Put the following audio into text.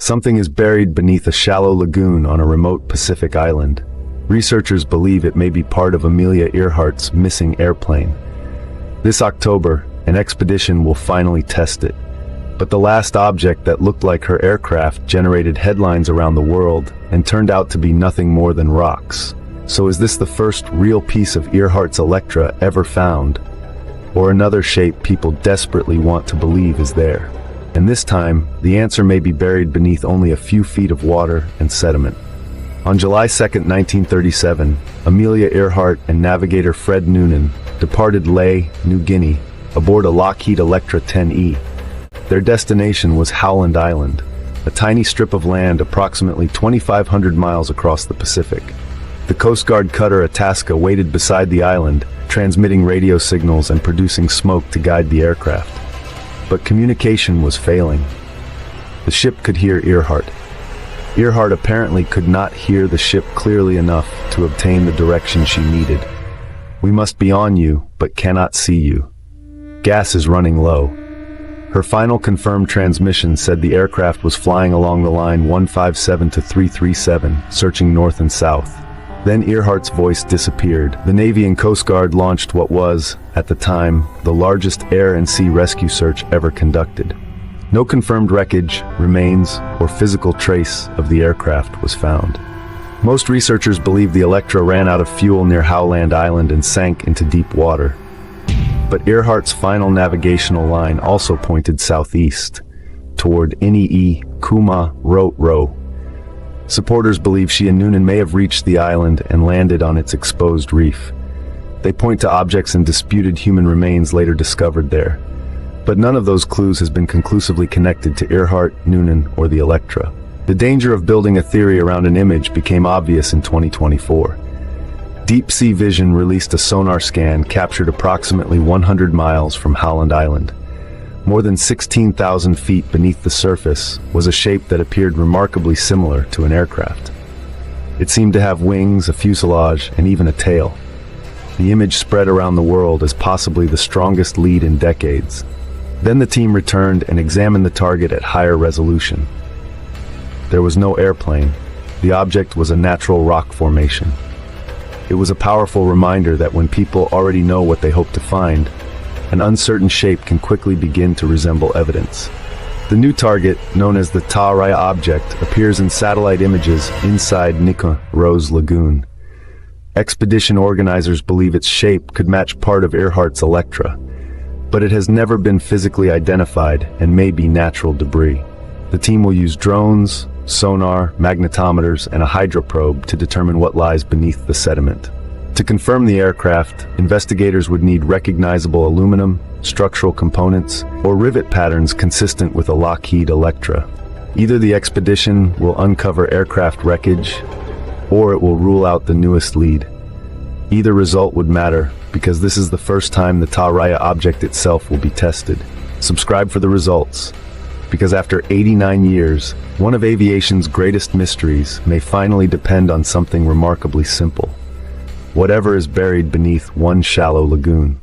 Something is buried beneath a shallow lagoon on a remote Pacific island. Researchers believe it may be part of Amelia Earhart's missing airplane. This October, an expedition will finally test it. But the last object that looked like her aircraft generated headlines around the world and turned out to be nothing more than rocks. So is this the first real piece of Earhart's Electra ever found? Or another shape people desperately want to believe is there? And this time, the answer may be buried beneath only a few feet of water and sediment. On July 2, 1937, Amelia Earhart and navigator Fred Noonan departed Lae, New Guinea, aboard a Lockheed Electra 10E. Their destination was Howland Island, a tiny strip of land approximately 2,500 miles across the Pacific. The Coast Guard cutter Itasca waited beside the island, transmitting radio signals and producing smoke to guide the aircraft. But communication was failing. The ship could hear Earhart. Earhart apparently could not hear the ship clearly enough to obtain the direction she needed. "We must be on you, but cannot see you. Gas is running low." Her final confirmed transmission said the aircraft was flying along the line 157 to 337, searching north and south. Then Earhart's voice disappeared. The Navy and Coast Guard launched what was, at the time, the largest air and sea rescue search ever conducted. No confirmed wreckage, remains, or physical trace of the aircraft was found. Most researchers believe the Electra ran out of fuel near Howland Island and sank into deep water. But Earhart's final navigational line also pointed southeast, toward Nikumaroro. Supporters believe she and Noonan may have reached the island and landed on its exposed reef. They point to objects and disputed human remains later discovered there. But none of those clues has been conclusively connected to Earhart, Noonan, or the Electra. The danger of building a theory around an image became obvious in 2024. Deep Sea Vision released a sonar scan captured approximately 100 miles from Howland Island. More than 16,000 feet beneath the surface was a shape that appeared remarkably similar to an aircraft. It seemed to have wings, a fuselage, and even a tail. The image spread around the world as possibly the strongest lead in decades. Then the team returned and examined the target at higher resolution. There was no airplane. The object was a natural rock formation. It was a powerful reminder that when people already know what they hope to find, an uncertain shape can quickly begin to resemble evidence. The new target, known as the Taraia Object, appears in satellite images inside Nikumaroro's lagoon. Expedition organizers believe its shape could match part of Earhart's Electra, but it has never been physically identified and may be natural debris. The team will use drones, sonar, magnetometers, and a hydroprobe to determine what lies beneath the sediment. To confirm the aircraft, investigators would need recognizable aluminum, structural components, or rivet patterns consistent with a Lockheed Electra. Either the expedition will uncover aircraft wreckage, or it will rule out the newest lead. Either result would matter, because this is the first time the Taraia Object itself will be tested. Subscribe for the results, because after 89 years, one of aviation's greatest mysteries may finally depend on something remarkably simple. Whatever is buried beneath one shallow lagoon.